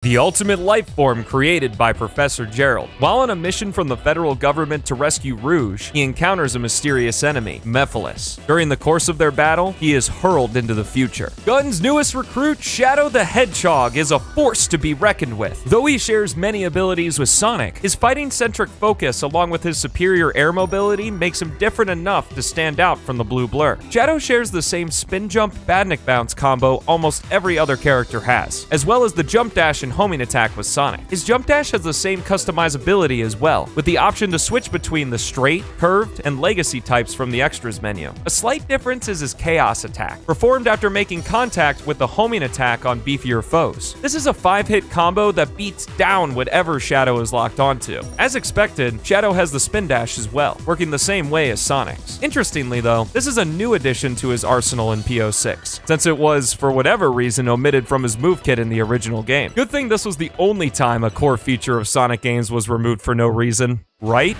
The ultimate life form created by Professor Gerald. While on a mission from the federal government to rescue Rouge, he encounters a mysterious enemy, Mephiles. During the course of their battle, he is hurled into the future. Gun's newest recruit, Shadow the Hedgehog, is a force to be reckoned with. Though he shares many abilities with Sonic, his fighting-centric focus along with his superior air mobility makes him different enough to stand out from the blue blur. Shadow shares the same spin jump, Badnik bounce combo almost every other character has, as well as the jump dash and homing attack with Sonic. His jump dash has the same customizability as well, with the option to switch between the straight, curved, and legacy types from the extras menu. A slight difference is his chaos attack, performed after making contact with the homing attack on beefier foes. This is a 5-hit combo that beats down whatever Shadow is locked onto. As expected, Shadow has the Spindash as well, working the same way as Sonic's. Interestingly though, this is a new addition to his arsenal in PO6, since it was, for whatever reason, omitted from his move kit in the original game. Good thing this was the only time a core feature of Sonic games was removed for no reason, right?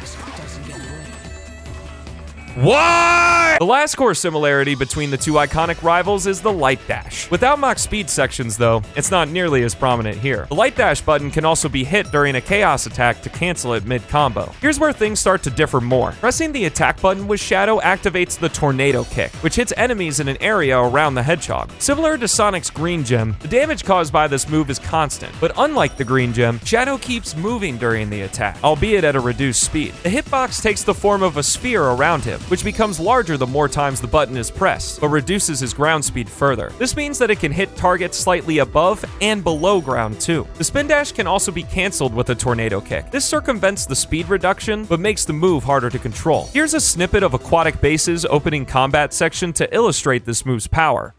What? The last core similarity between the two iconic rivals is the light dash. Without Mach speed sections though, it's not nearly as prominent here. The light dash button can also be hit during a chaos attack to cancel it mid-combo. Here's where things start to differ more. Pressing the attack button with Shadow activates the tornado kick, which hits enemies in an area around the hedgehog. Similar to Sonic's green gem, the damage caused by this move is constant, but unlike the green gem, Shadow keeps moving during the attack, albeit at a reduced speed. The hitbox takes the form of a sphere around him, which becomes larger the more times the button is pressed, but reduces his ground speed further. This means that it can hit targets slightly above and below ground too. The spin dash can also be cancelled with a tornado kick. This circumvents the speed reduction, but makes the move harder to control. Here's a snippet of Aquatic Base's opening combat section to illustrate this move's power.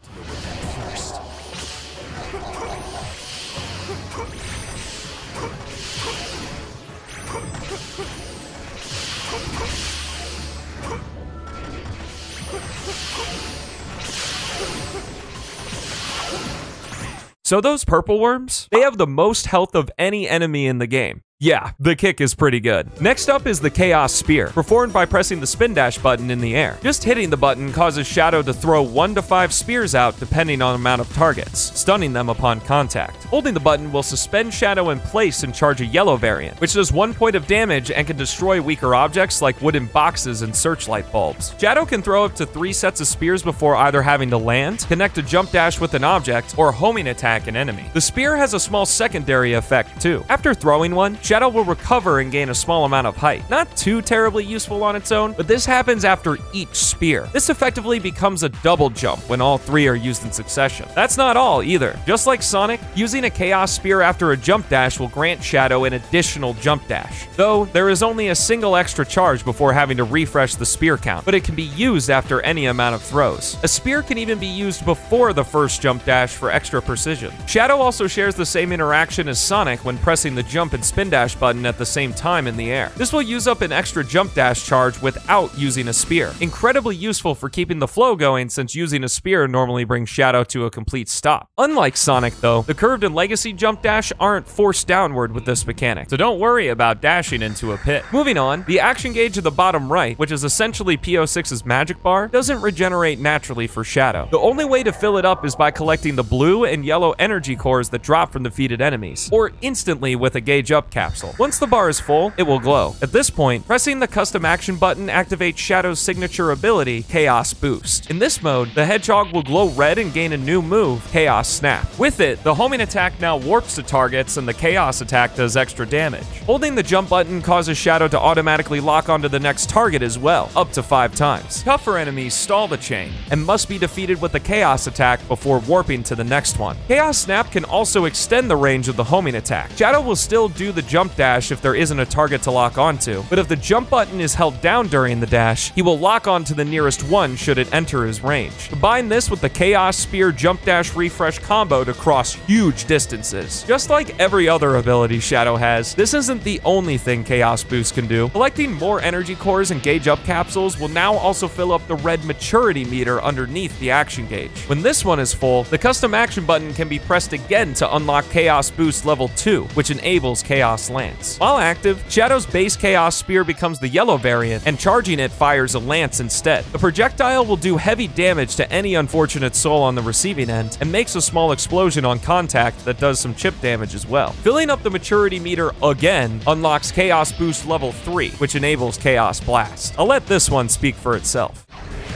So those purple worms, they have the most health of any enemy in the game. Yeah, the kick is pretty good. Next up is the Chaos Spear, performed by pressing the spin dash button in the air. Just hitting the button causes Shadow to throw 1 to 5 spears out depending on the amount of targets, stunning them upon contact. Holding the button will suspend Shadow in place and charge a yellow variant, which does 1 point of damage and can destroy weaker objects like wooden boxes and searchlight bulbs. Shadow can throw up to 3 sets of spears before either having to land, connect a jump dash with an object, or homing attack an enemy. The spear has a small secondary effect too. After throwing one, Shadow will recover and gain a small amount of height. Not too terribly useful on its own, but this happens after each spear. This effectively becomes a double jump when all 3 are used in succession. That's not all either. Just like Sonic, using a Chaos Spear after a jump dash will grant Shadow an additional jump dash. Though, there is only a single extra charge before having to refresh the spear count, but it can be used after any amount of throws. A spear can even be used before the first jump dash for extra precision. Shadow also shares the same interaction as Sonic when pressing the jump and spin dash button at the same time in the air. This will use up an extra jump dash charge without using a spear. Incredibly useful for keeping the flow going since using a spear normally brings Shadow to a complete stop. Unlike Sonic though, the curved and legacy jump dash aren't forced downward with this mechanic, so don't worry about dashing into a pit. Moving on, the action gauge at the bottom right, which is essentially PO6's magic bar, doesn't regenerate naturally for Shadow. The only way to fill it up is by collecting the blue and yellow energy cores that drop from defeated enemies, or instantly with a gauge up capsule. Once the bar is full, it will glow. At this point, pressing the custom action button activates Shadow's signature ability, Chaos Boost. In this mode, the hedgehog will glow red and gain a new move, Chaos Snap. With it, the homing attack now warps to targets and the chaos attack does extra damage. Holding the jump button causes Shadow to automatically lock onto the next target as well, up to 5 times. Tougher enemies stall the chain and must be defeated with the chaos attack before warping to the next one. Chaos Snap can also extend the range of the homing attack. Shadow will still do the jump dash if there isn't a target to lock onto, but if the jump button is held down during the dash, he will lock onto the nearest one should it enter his range. Combine this with the Chaos Spear jump dash refresh combo to cross huge distances. Just like every other ability Shadow has, this isn't the only thing Chaos Boost can do. Collecting more energy cores and gauge up capsules will now also fill up the red maturity meter underneath the action gauge. When this one is full, the custom action button can be pressed again to unlock Chaos Boost level 2, which enables Chaos Chaos Lance. While active, Shadow's base Chaos Spear becomes the yellow variant, and charging it fires a lance instead. The projectile will do heavy damage to any unfortunate soul on the receiving end, and makes a small explosion on contact that does some chip damage as well. Filling up the maturity meter again unlocks Chaos Boost level 3, which enables Chaos Blast. I'll let this one speak for itself.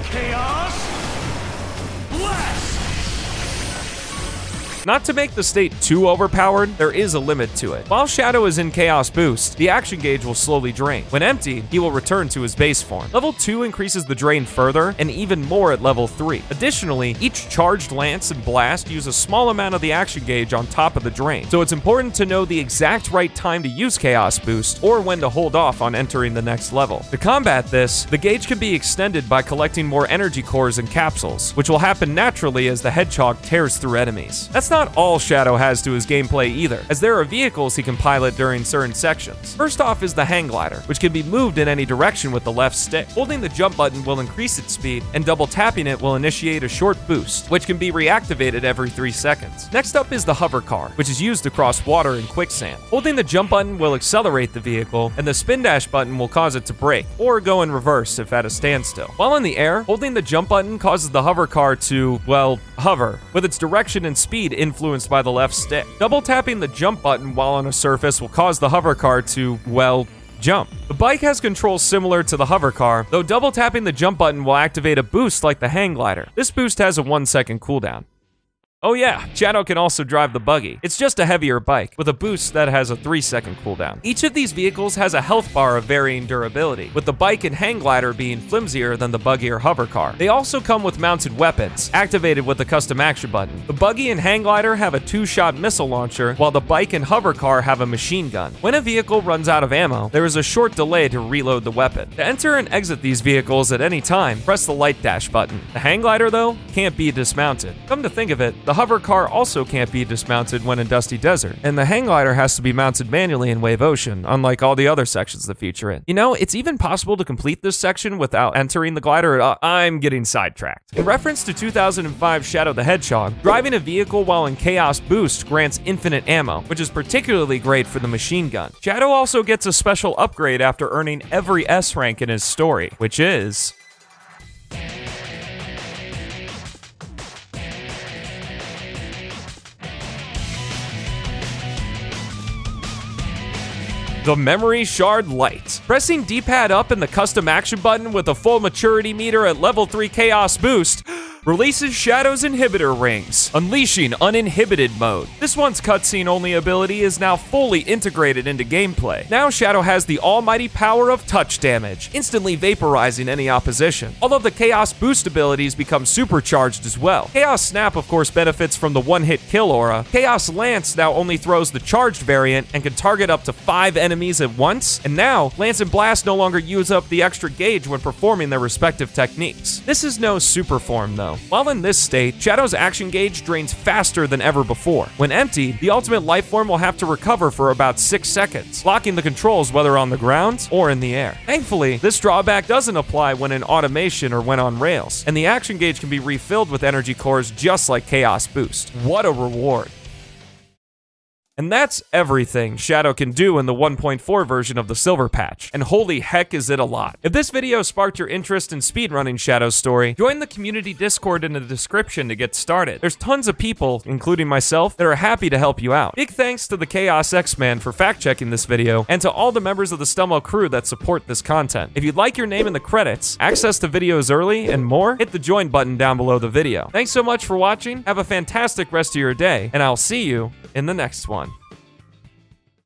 Chaos Blast! Not to make the state too overpowered, there is a limit to it. While Shadow is in Chaos Boost, the action gauge will slowly drain. When empty, he will return to his base form. Level 2 increases the drain further, and even more at level 3. Additionally, each charged lance and blast use a small amount of the action gauge on top of the drain, so it's important to know the exact right time to use Chaos Boost, or when to hold off on entering the next level. To combat this, the gauge can be extended by collecting more energy cores and capsules, which will happen naturally as the Hedgehog tears through enemies. That's not all Shadow has to his gameplay either, as there are vehicles he can pilot during certain sections. First off is the hang glider, which can be moved in any direction with the left stick. Holding the jump button will increase its speed, and double tapping it will initiate a short boost, which can be reactivated every 3 seconds. Next up is the hover car, which is used to cross water and quicksand. Holding the jump button will accelerate the vehicle, and the Spindash button will cause it to brake, or go in reverse if at a standstill. While in the air, holding the jump button causes the hover car to, well, hover, with its direction and speed influenced by the left stick. Double tapping the jump button while on a surface will cause the hover car to, well, jump. The bike has controls similar to the hover car, though double tapping the jump button will activate a boost like the hang glider. This boost has a 1-second cooldown. Oh yeah, Shadow can also drive the buggy. It's just a heavier bike, with a boost that has a 3-second cooldown. Each of these vehicles has a health bar of varying durability, with the bike and hang glider being flimsier than the buggy or hover car. They also come with mounted weapons, activated with the custom action button. The buggy and hang glider have a 2-shot missile launcher, while the bike and hover car have a machine gun. When a vehicle runs out of ammo, there is a short delay to reload the weapon. To enter and exit these vehicles at any time, press the light dash button. The hang glider, though, can't be dismounted. Come to think of it, the hover car also can't be dismounted when in Dusty Desert, and the hang glider has to be mounted manually in Wave Ocean, unlike all the other sections that feature it. You know, it's even possible to complete this section without entering the glider. I'm getting sidetracked. In reference to 2005 Shadow the Hedgehog, driving a vehicle while in Chaos Boost grants infinite ammo, which is particularly great for the machine gun. Shadow also gets a special upgrade after earning every S rank in his story, which is the Memory Shard Light. Pressing D-pad up and the custom action button with a full maturity meter at level 3 Chaos Boost releases Shadow's inhibitor rings, unleashing uninhibited mode. This one's cutscene only ability is now fully integrated into gameplay. Now Shadow has the almighty power of touch damage, instantly vaporizing any opposition. All of the Chaos Boost abilities become supercharged as well. Chaos Snap of course benefits from the one-hit kill aura. Chaos Lance now only throws the charged variant and can target up to 5 enemies at once. And now, Lance and Blast no longer use up the extra gauge when performing their respective techniques. This is no super form though. While in this state, Shadow's action gauge drains faster than ever before. When empty, the ultimate life form will have to recover for about 6 seconds, locking the controls whether on the ground or in the air. Thankfully, this drawback doesn't apply when in automation or when on rails, and the action gauge can be refilled with energy cores just like Chaos Boost. What a reward. And that's everything Shadow can do in the 1.4 version of the Silver Patch, and holy heck is it a lot. If this video sparked your interest in speedrunning Shadow's story, join the community Discord in the description to get started. There's tons of people, including myself, that are happy to help you out. Big thanks to the Chaos X-Man for fact-checking this video, and to all the members of the Stummo crew that support this content. If you'd like your name in the credits, access to videos early, and more, hit the join button down below the video. Thanks so much for watching, have a fantastic rest of your day, and I'll see you in the next one.